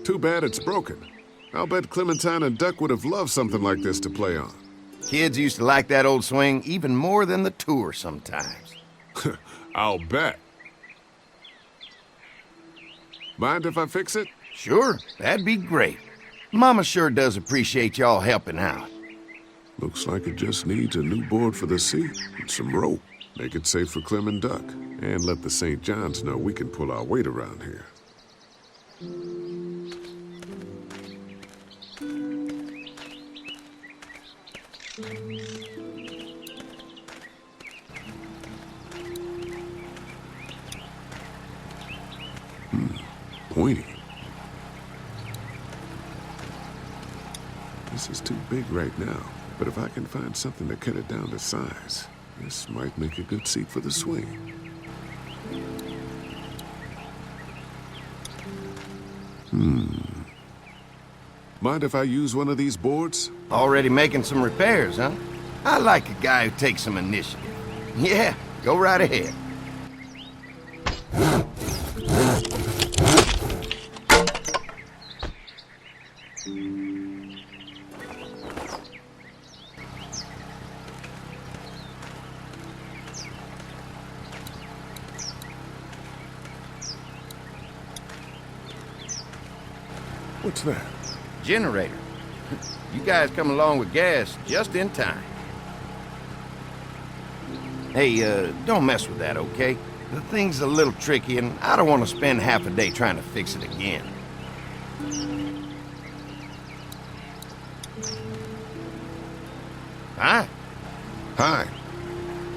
Too bad it's broken. I'll bet Clementine and Duck would have loved something like this to play on. Kids used to like that old swing even more than the tour sometimes. I'll bet. Mind if I fix it? Sure, that'd be great. Mama sure does appreciate y'all helping out. Looks like it just needs a new board for the seat and some rope. Make it safe for Clem and Duck, and let the St. John's know we can pull our weight around here. Pointy. This is too big right now, but if I can find something to cut it down to size, this might make a good seat for the swing. Mind if I use one of these boards? Already making some repairs, huh? I like a guy who takes some initiative. Yeah, go right ahead. What's that? Generator. You guys come along with gas just in time. Hey, don't mess with that, okay? The thing's a little tricky, and I don't want to spend half a day trying to fix it again. Hi. Hi.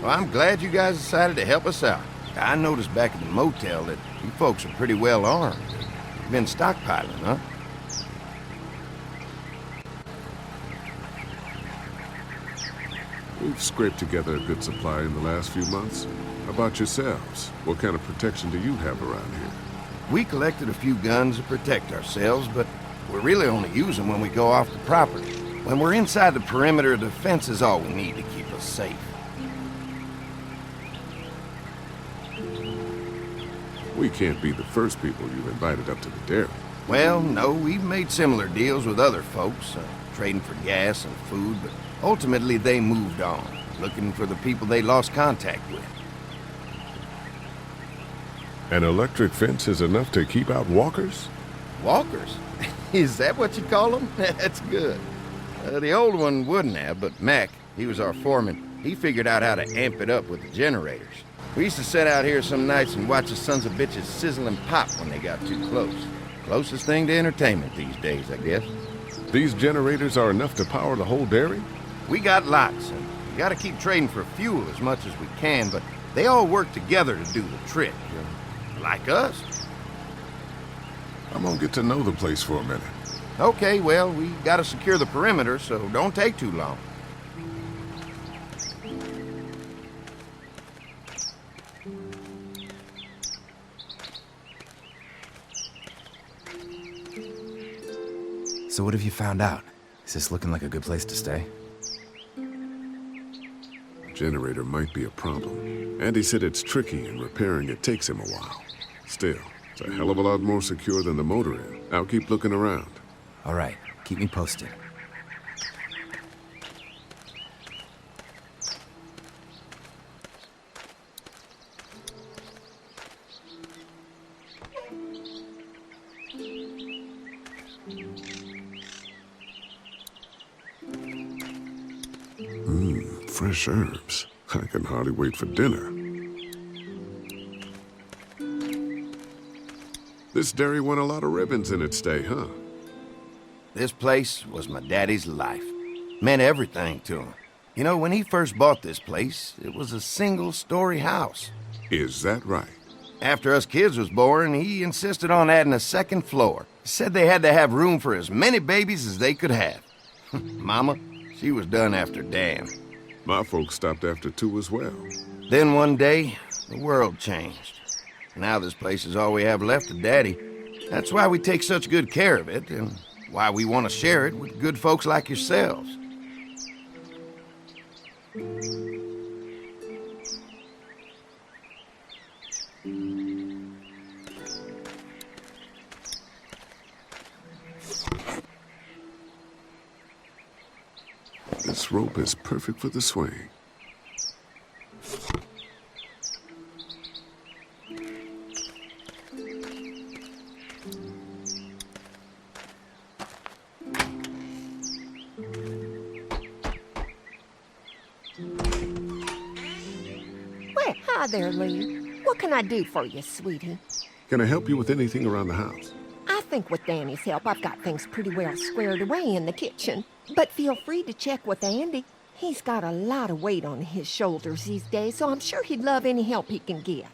Well, I'm glad you guys decided to help us out. I noticed back at the motel that you folks are pretty well armed. You've been stockpiling, huh? We've scraped together a good supply in the last few months. How about yourselves? What kind of protection do you have around here? We collected a few guns to protect ourselves, but we really only use them when we go off the property. When we're inside the perimeter, the fence is all we need to keep us safe. We can't be the first people you've invited up to the dairy. Well, no, we've made similar deals with other folks, trading for gas and food, but ultimately they moved on, looking for the people they lost contact with. An electric fence is enough to keep out walkers? Walkers? Is that what you call them? That's good. The old one wouldn't have, but Mac, he was our foreman, he figured out how to amp it up with the generators. We used to sit out here some nights and watch the sons of bitches sizzle and pop when they got too close. Closest thing to entertainment these days, I guess. These generators are enough to power the whole dairy? We got lots, and we gotta keep trading for fuel as much as we can, but they all work together to do the trick, like us. I'm gonna get to know the place for a minute. Okay, well, we gotta secure the perimeter, so don't take too long. So what have you found out? Is this looking like a good place to stay? Generator might be a problem. Andy said it's tricky and repairing it takes him a while. Still, it's a hell of a lot more secure than the motor inn. I'll keep looking around. All right, keep me posted. Fresh herbs. I can hardly wait for dinner. This dairy won a lot of ribbons in its day, huh? This place was my daddy's life. Meant everything to him. You know, when he first bought this place, it was a single-story house. Is that right? After us kids was born, he insisted on adding a second floor. Said they had to have room for as many babies as they could have. Mama, she was done after Dan. My folks stopped after 2 as well. Then one day, the world changed. Now this place is all we have left of Daddy. That's why we take such good care of it, and why we want to share it with good folks like yourselves. This rope is perfect for the swing. Well, hi there, Lee. What can I do for you, sweetie? Can I help you with anything around the house? I think with Danny's help, I've got things pretty well squared away in the kitchen. But feel free to check with Andy. He's got a lot of weight on his shoulders these days, so I'm sure he'd love any help he can get.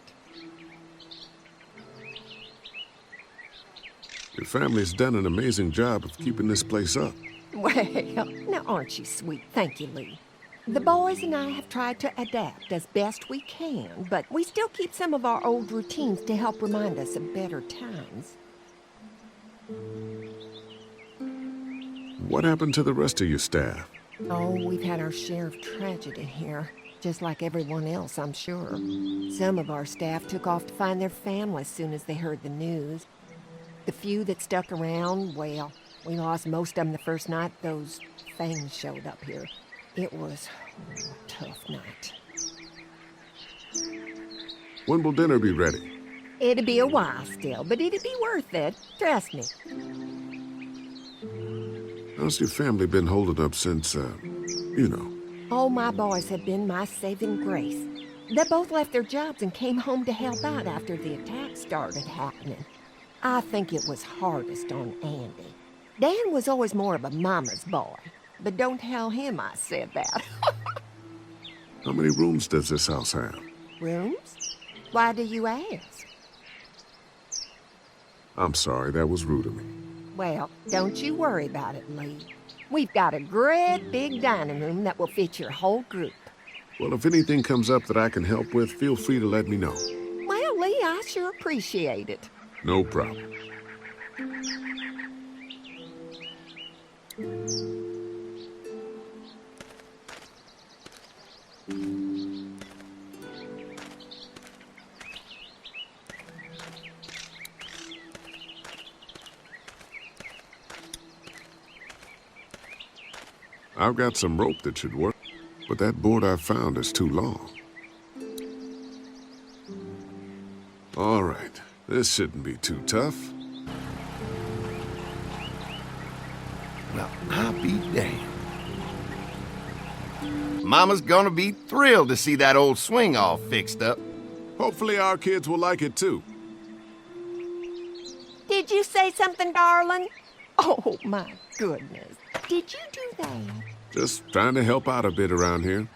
Your family's done an amazing job of keeping this place up. Well, now aren't you sweet? Thank you, Lee. The boys and I have tried to adapt as best we can, but we still keep some of our old routines to help remind us of better times. What happened to the rest of your staff? Oh, we've had our share of tragedy here, just like everyone else, I'm sure. Some of our staff took off to find their families as soon as they heard the news. The few that stuck around, well, we lost most of them the first night those things showed up here. It was a tough night. When will dinner be ready? It'll be a while still, but it'll be worth it. Trust me. How's your family been holding up since, you know? All my boys have been my saving grace. They both left their jobs and came home to help out after the attack started happening. I think it was hardest on Andy. Dan was always more of a mama's boy, but don't tell him I said that. How many rooms does this house have? Rooms? Why do you ask? I'm sorry, that was rude of me. Well, don't you worry about it, Lee. We've got a great big dining room that will fit your whole group. Well, if anything comes up that I can help with, feel free to let me know. Well, Lee, I sure appreciate it. No problem. I've got some rope that should work, but that board I found is too long. All right, this shouldn't be too tough. Well, I'll be damned. Mama's gonna be thrilled to see that old swing all fixed up. Hopefully our kids will like it too. Did you say something, darling? Oh, my goodness. Did you do that? Just trying to help out a bit around here.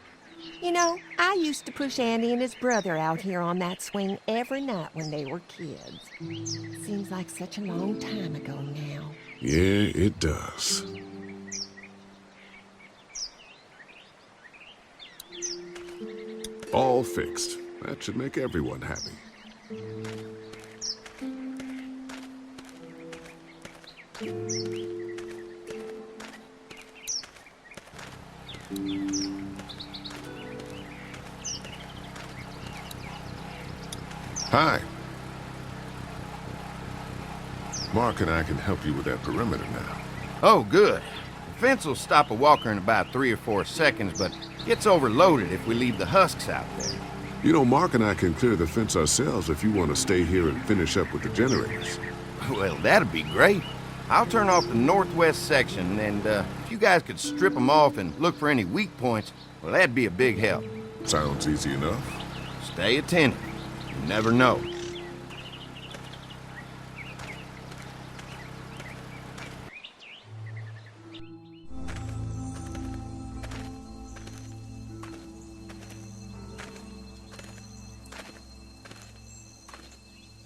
You know, I used to push Andy and his brother out here on that swing every night when they were kids. Seems like such a long time ago now. Yeah, it does. All fixed. That should make everyone happy. Hi. Mark and I can help you with that perimeter now. Oh, good. The fence will stop a walker in about 3 or 4 seconds, but gets overloaded if we leave the husks out there. You know, Mark and I can clear the fence ourselves if you want to stay here and finish up with the generators. Well, that'd be great. I'll turn off the northwest section, and if you guys could strip them off and look for any weak points, well, that'd be a big help. Sounds easy enough. Stay attentive. You never know.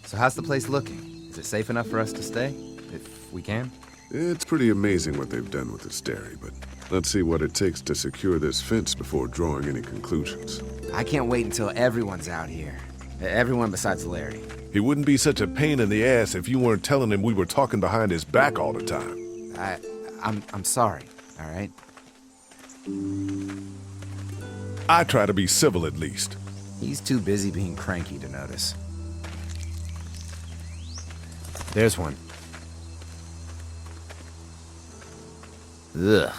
So how's the place looking? Is it safe enough for us to stay? If we can? It's pretty amazing what they've done with this dairy, but let's see what it takes to secure this fence before drawing any conclusions. I can't wait until everyone's out here. Everyone besides Larry. He wouldn't be such a pain in the ass if you weren't telling him we were talking behind his back all the time. I'm sorry, all right? I try to be civil at least. He's too busy being cranky to notice. There's one. Ugh.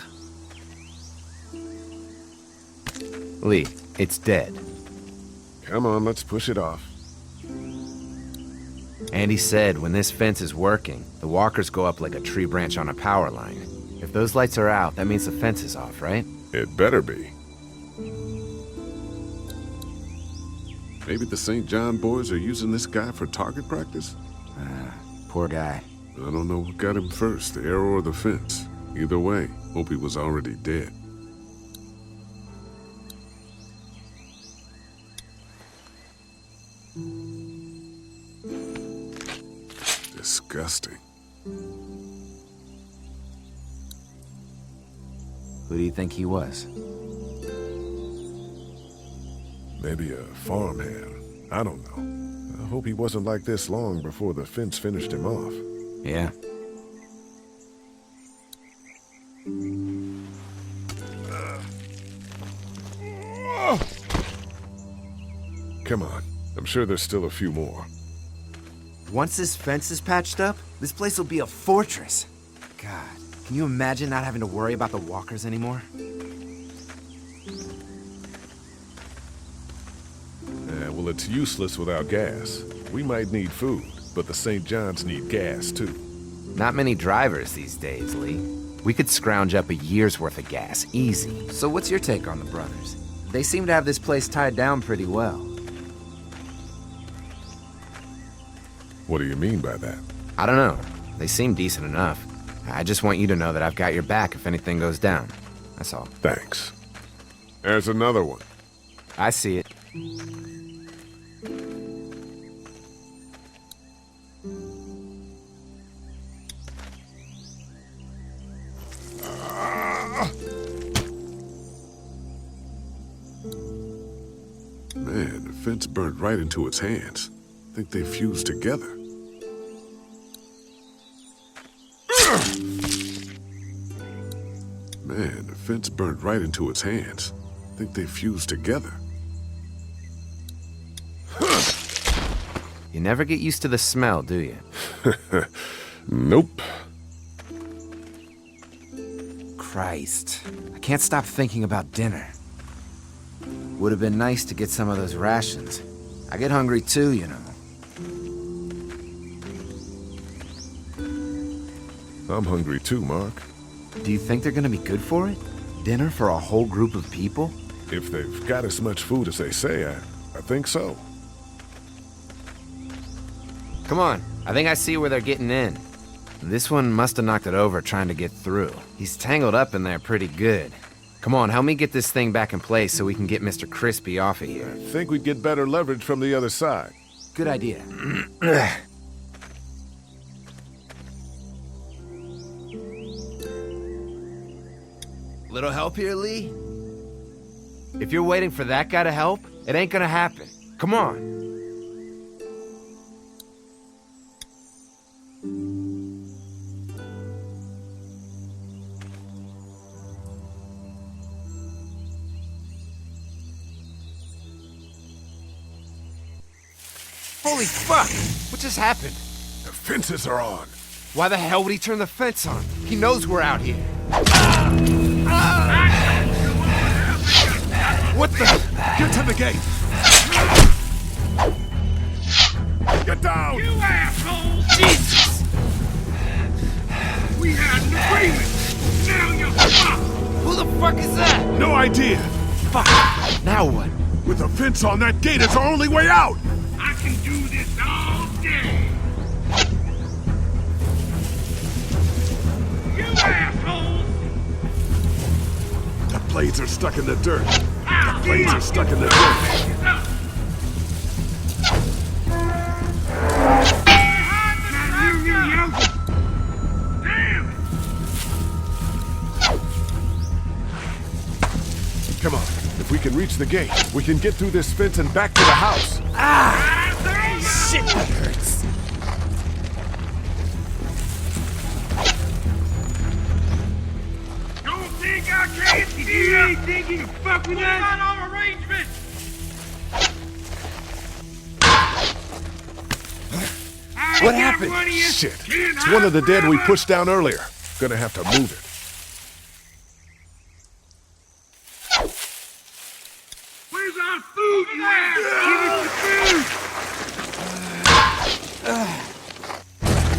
Lee, it's dead. Come on, let's push it off. Andy said when this fence is working, the walkers go up like a tree branch on a power line. If those lights are out, that means the fence is off, right? It better be. Maybe the St. John boys are using this guy for target practice? Poor guy. I don't know what got him first, the arrow or the fence. Either way, hope he was already dead. Disgusting. Who do you think he was? Maybe a farmhand. I don't know. I hope he wasn't like this long before the fence finished him off. Yeah. Come on. I'm sure there's still a few more. Once this fence is patched up, this place will be a fortress. God, can you imagine not having to worry about the walkers anymore? Yeah, well, it's useless without gas. We might need food, but the St. John's need gas, too. Not many drivers these days, Lee. We could scrounge up a year's worth of gas, easy. So what's your take on the brothers? They seem to have this place tied down pretty well. What do you mean by that? I don't know. They seem decent enough. I just want you to know that I've got your back if anything goes down. That's all. Thanks. There's another one. I see it. Man, the fence burned right into its hands. I think they fused together. Man, the fence burned right into its hands. I think they fused together. You never get used to the smell, do you? Nope. Christ. I can't stop thinking about dinner. Would have been nice to get some of those rations. I get hungry too, you know. I'm hungry too, Mark. Do you think they're gonna be good for it? Dinner for a whole group of people? If they've got as much food as they say, I think so. Come on, I think I see where they're getting in. This one must have knocked it over trying to get through. He's tangled up in there pretty good. Come on, help me get this thing back in place so we can get Mr. Crispy off of here. I think we'd get better leverage from the other side. Good idea. Little help here, Lee? If you're waiting for that guy to help, it ain't gonna happen. Come on. Holy fuck! What just happened? The fences are on. Why the hell would he turn the fence on? He knows we're out here. What the? Get to the gate! Get down! You asshole! Jesus! We had an agreement! Now you're fucked! Who the fuck is that? No idea! Fuck! Now what? With the fence on, that gate is our only way out! I can do this all day! You assholes! The blades are stuck in the dirt. The blades are stuck in the dirt. Come on. If we can reach the gate, we can get through this fence and back to the house. Shit, that hurts. Don't think I can't see you! Think you can fuck with us? What about our arrangements? I What happened? Shit. It's one of the dead we pushed down earlier. Gonna have to move it. Where's our food, you ass? Give us the food!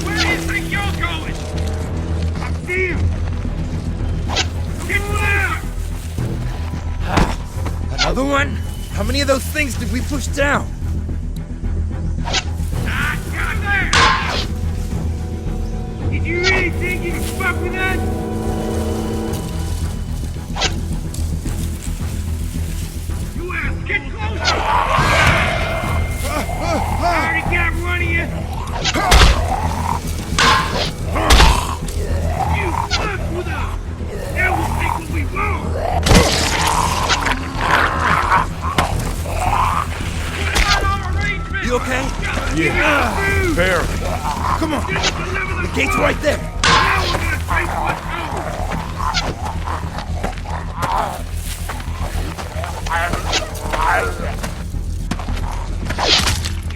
Where do you think you're going? I see him! Get down! Another one? How many of those things did we push down? Ah, got there! Did you really think you could fuck with us? You ass, get closer! I already got one of you! You fuck with us! Now we'll take what we want! You okay? Yeah. Barely. Come on. The gate's right there. Now we're gonna take what's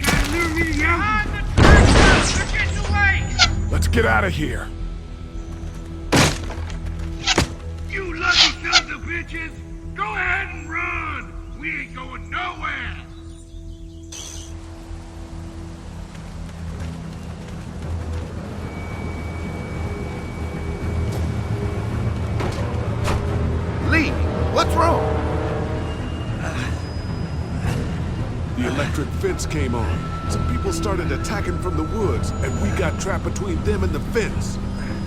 Trying to lure me to you? They're getting away! Let's get out of here. You lucky sons of bitches! Go ahead and run! We ain't going nowhere! Lee, what's wrong? The electric fence came on. Some people started attacking from the woods, and we got trapped between them and the fence.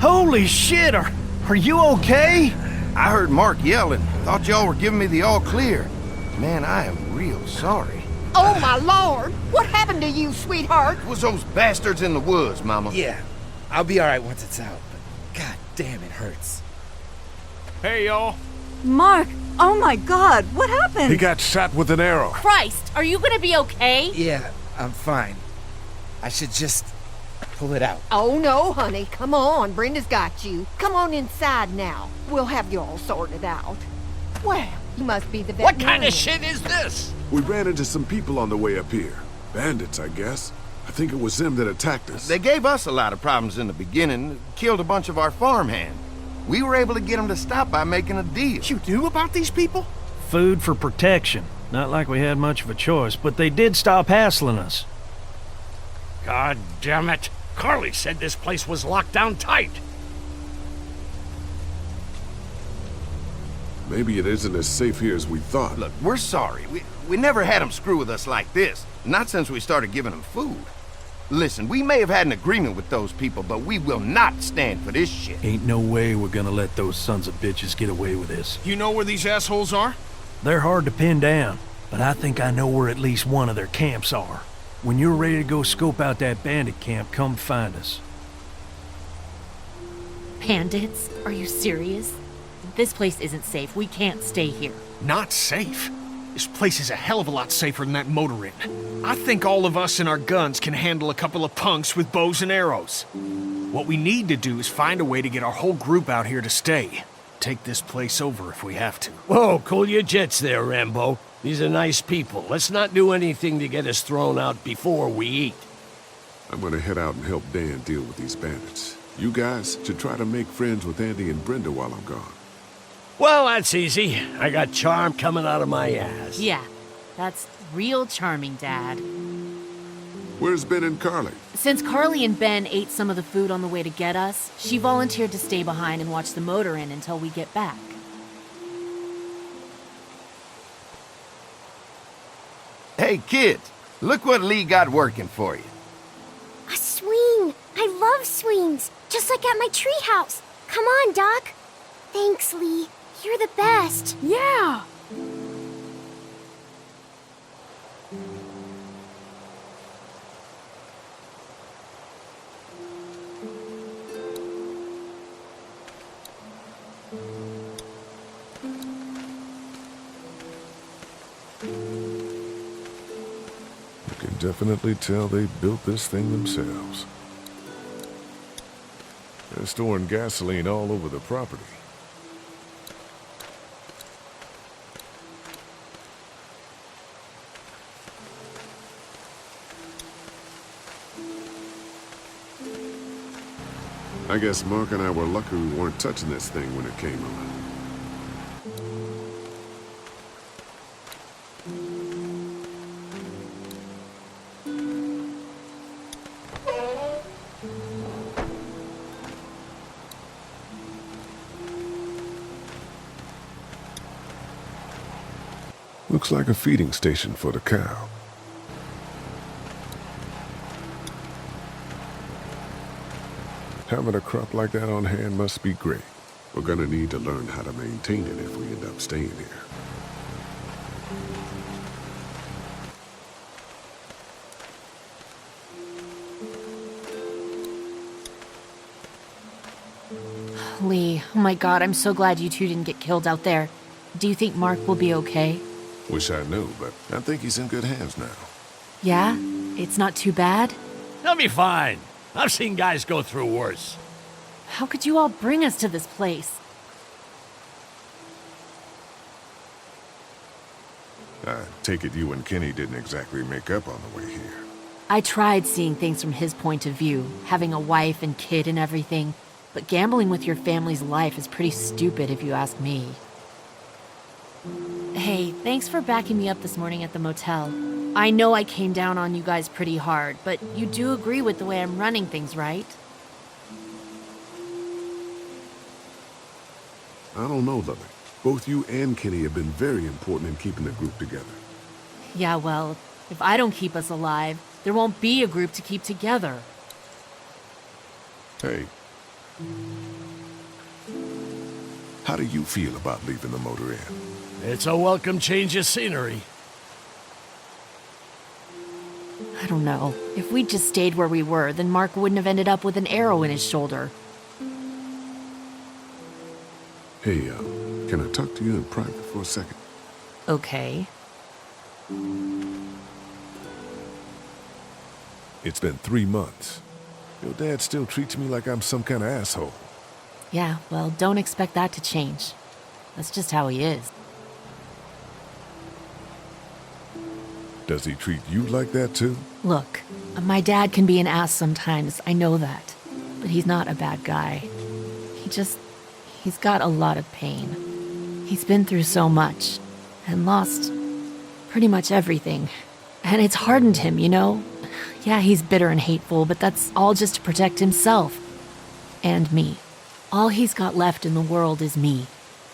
Holy shit, are you okay? I heard Mark yelling. Thought y'all were giving me the all clear. Man, I am real sorry. Oh, my Lord! What happened to you, sweetheart? It was those bastards in the woods, Mama. Yeah, I'll be alright once it's out, but god damn, it hurts. Hey, y'all. Mark, oh my god, what happened? He got shot with an arrow. Christ, are you gonna be okay? Yeah, I'm fine. I should just pull it out. Oh, no, honey. Come on. Brenda's got you. Come on inside now. We'll have you all sorted out. Well, you must be the veterinarian. What kind of shit is this? We ran into some people on the way up here. Bandits, I guess. I think it was them that attacked us. They gave us a lot of problems in the beginning. Killed a bunch of our farmhands. We were able to get them to stop by making a deal. You knew about these people? Food for protection. Not like we had much of a choice, but they did stop hassling us. God damn it. Carly said this place was locked down tight. Maybe it isn't as safe here as we thought. Look, we're sorry. We never had them screw with us like this. Not since we started giving them food. Listen, we may have had an agreement with those people, but we will not stand for this shit. Ain't no way we're gonna let those sons of bitches get away with this. You know where these assholes are? They're hard to pin down, but I think I know where at least one of their camps are. When you're ready to go scope out that bandit camp, come find us. Bandits? Are you serious? This place isn't safe. We can't stay here. Not safe? This place is a hell of a lot safer than that motor inn. I think all of us and our guns can handle a couple of punks with bows and arrows. What we need to do is find a way to get our whole group out here to stay. Take this place over if we have to. Whoa, cool your jets there, Rambo. These are nice people. Let's not do anything to get us thrown out before we eat. I'm gonna head out and help Dan deal with these bandits. You guys should try to make friends with Andy and Brenda while I'm gone. Well, that's easy. I got charm coming out of my ass. Yeah, that's real charming, Dad. Where's Ben and Carly? Since Carly and Ben ate some of the food on the way to get us, she volunteered to stay behind and watch the motor inn until we get back. Hey, kids, look what Lee got working for you. A swing! I love swings, just like at my treehouse. Come on, Doc. Thanks, Lee. You're the best. Yeah! You can definitely tell they built this thing themselves. They're storing gasoline all over the property. I guess Mark and I were lucky we weren't touching this thing when it came on. Looks like a feeding station for the cow. Having a crop like that on hand must be great. We're gonna need to learn how to maintain it if we end up staying here. Lee, oh my god, I'm so glad you two didn't get killed out there. Do you think Mark will be okay? Wish I knew, but I think he's in good hands now. Yeah? It's not too bad? He'll be fine. I've seen guys go through worse. How could you all bring us to this place? I take it you and Kenny didn't exactly make up on the way here. I tried seeing things from his point of view, having a wife and kid and everything, but gambling with your family's life is pretty stupid if you ask me. Hey, thanks for backing me up this morning at the motel. I know I came down on you guys pretty hard, but you do agree with the way I'm running things, right? I don't know, Lily. Both you and Kenny have been very important in keeping the group together. Yeah, well, if I don't keep us alive, there won't be a group to keep together. Hey. How do you feel about leaving the motor inn? It's a welcome change of scenery. I don't know. If we'd just stayed where we were, then Mark wouldn't have ended up with an arrow in his shoulder. Hey, can I talk to you in private for a second? Okay. It's been 3 months. Your dad still treats me like I'm some kind of asshole. Yeah, well, don't expect that to change. That's just how he is. Does he treat you like that too? Look, my dad can be an ass sometimes, I know that. But he's not a bad guy. He's got a lot of pain. He's been through so much, and lost pretty much everything. And it's hardened him, you know? Yeah, he's bitter and hateful, but that's all just to protect himself. And me. All he's got left in the world is me.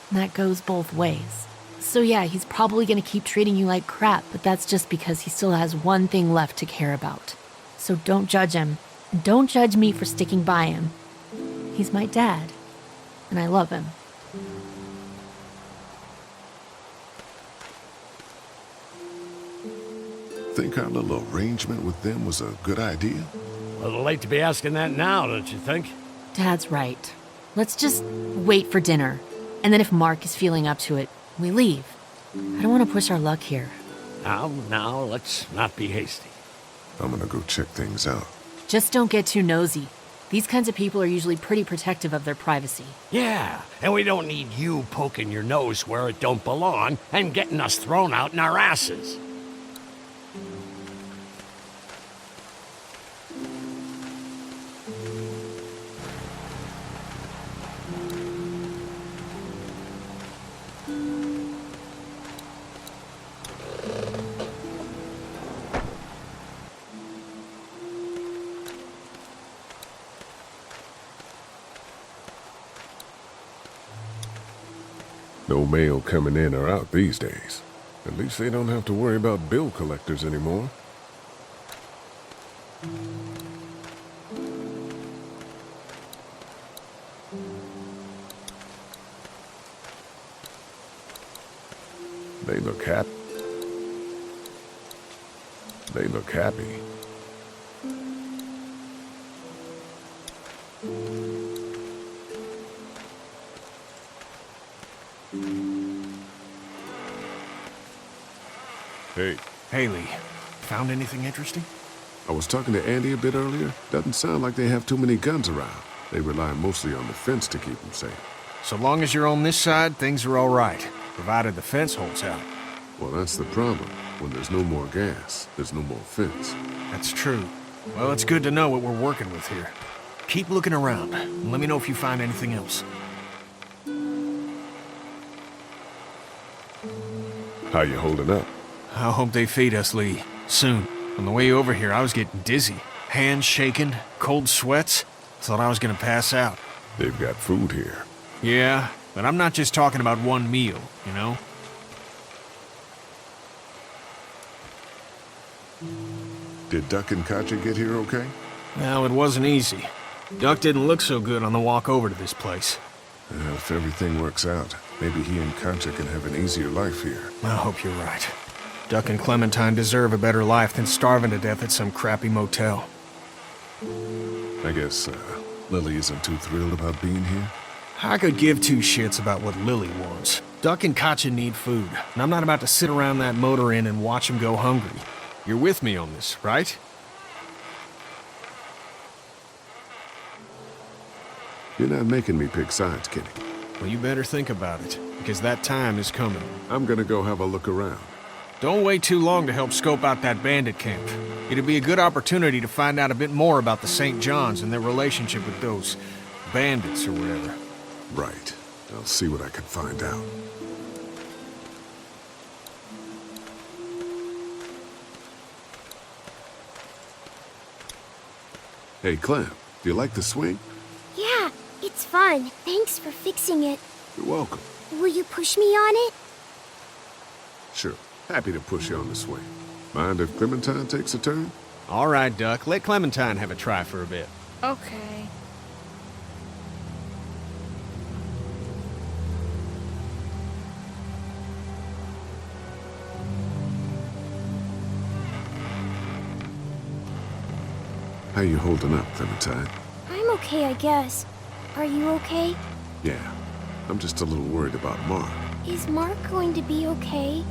And that goes both ways. So yeah, he's probably gonna keep treating you like crap, but that's just because he still has one thing left to care about. So don't judge him. And don't judge me for sticking by him. He's my dad. And I love him. Think our little arrangement with them was a good idea? A little late to be asking that now, don't you think? Dad's right. Let's just wait for dinner. And then if Mark is feeling up to it, we leave. I don't want to push our luck here. Now, let's not be hasty. I'm gonna go check things out. Just don't get too nosy. These kinds of people are usually pretty protective of their privacy. Yeah, and we don't need you poking your nose where it don't belong and getting us thrown out in our asses. No mail coming in or out these days. At least they don't have to worry about bill collectors anymore. They look happy. They look happy. Hey. Haley, found anything interesting? I was talking to Andy a bit earlier. Doesn't sound like they have too many guns around. They rely mostly on the fence to keep them safe. So long as you're on this side, things are all right, provided the fence holds out. Well, that's the problem. When there's no more gas, there's no more fence. That's true. Well, it's good to know what we're working with here. Keep looking around. And let me know if you find anything else. How you holding up? I hope they feed us, Lee. Soon. On the way over here, I was getting dizzy. Hands shaking, cold sweats. Thought I was gonna pass out. They've got food here. Yeah, but I'm not just talking about one meal, you know? Did Duck and Katya get here okay? Well, it wasn't easy. Duck didn't look so good on the walk over to this place. Well, if everything works out, maybe he and Katya can have an easier life here. I hope you're right. Duck and Clementine deserve a better life than starving to death at some crappy motel. I guess, Lily isn't too thrilled about being here? I could give two shits about what Lily wants. Duck and Katya need food, and I'm not about to sit around that motor inn and watch them go hungry. You're with me on this, right? You're not making me pick sides, Kenny. Well, you better think about it, because that time is coming. I'm gonna go have a look around. Don't wait too long to help scope out that bandit camp. It'd be a good opportunity to find out a bit more about the St. John's and their relationship with those bandits or whatever. Right. I'll see what I can find out. Hey, Clem, do you like the swing? Yeah, it's fun. Thanks for fixing it. You're welcome. Will you push me on it? Sure. Happy to push you on the swing. Mind if Clementine takes a turn? All right, Duck. Let Clementine have a try for a bit. Okay. How you holding up, Clementine? I'm okay, I guess. Are you okay? Yeah. I'm just a little worried about Mark. Is Mark going to be okay?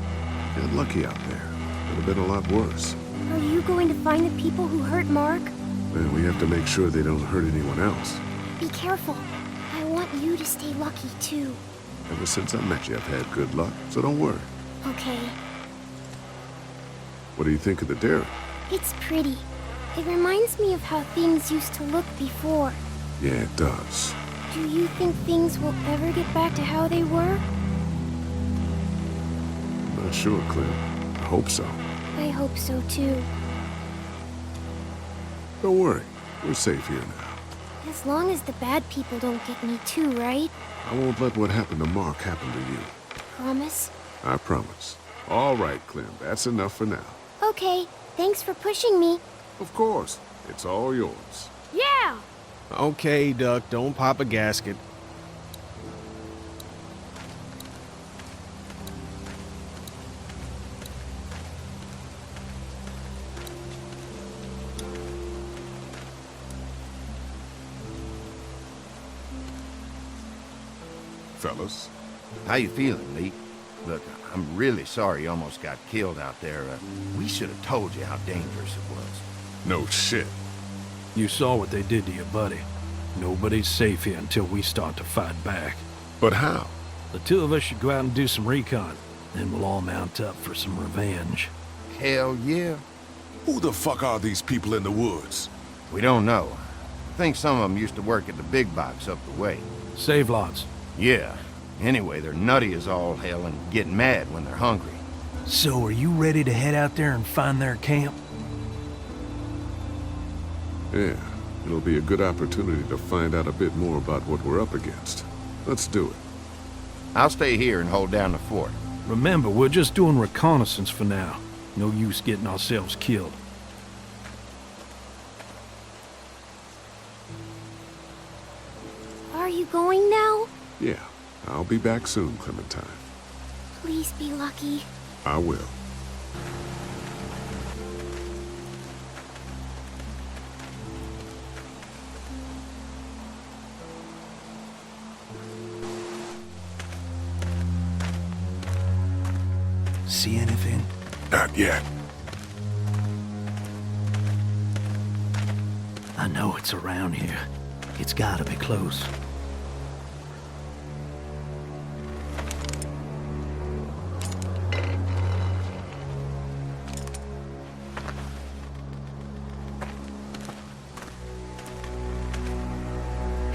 Got lucky out there. Could have been a lot worse. Are you going to find the people who hurt Mark? Well, we have to make sure they don't hurt anyone else. Be careful. I want you to stay lucky, too. Ever since I met you, I've had good luck, so don't worry. Okay. What do you think of the dairy? It's pretty. It reminds me of how things used to look before. Yeah, it does. Do you think things will ever get back to how they were? Not sure, Clem. I hope so. I hope so, too. Don't worry. We're safe here now. As long as the bad people don't get me too, right? I won't let what happened to Mark happen to you. Promise? I promise. All right, Clem. That's enough for now. Okay. Thanks for pushing me. Of course. It's all yours. Yeah! Okay, Duck. Don't pop a gasket. Fellas. How you feeling, Lee? Look, I'm really sorry you almost got killed out there. We should have told you how dangerous it was. No shit. You saw what they did to your buddy. Nobody's safe here until we start to fight back. But how? The two of us should go out and do some recon. Then we'll all mount up for some revenge. Hell yeah. Who the fuck are these people in the woods? We don't know. I think some of them used to work at the big box up the way. Save lots. Yeah. Anyway, they're nutty as all hell and get mad when they're hungry. So are you ready to head out there and find their camp? Yeah. It'll be a good opportunity to find out a bit more about what we're up against. Let's do it. I'll stay here and hold down the fort. Remember, we're just doing reconnaissance for now. No use getting ourselves killed. Are you going now? Yeah. I'll be back soon, Clementine. Please be lucky. I will. See anything? Not yet. I know it's around here. It's gotta be close.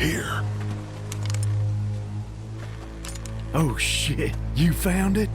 Here. Oh shit, you found it?